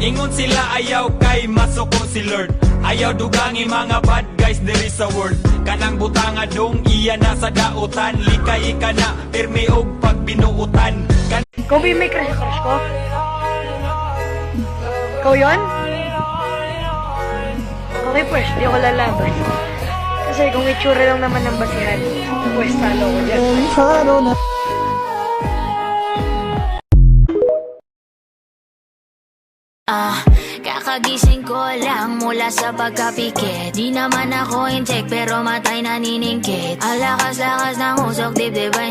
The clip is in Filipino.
Ingon sila ayaw kay masuko si Lord. Ayaw dugangi mga bad guys diri sa world. Kanang butanga dong iya na sa dautan. Likay ka na, pirmi og pagbinuutan. Ikaw ba yung may crush ko? Ikaw yun? Okay pues, di ako lalaban. Kasi kung itsura lang naman ng basihan, pues talo ko dyan. Kakagising ko lang mula sa pagkapikit. Di naman ako incheck pero matay naniningkit. Alakas-lakas ng usok, dibdib ay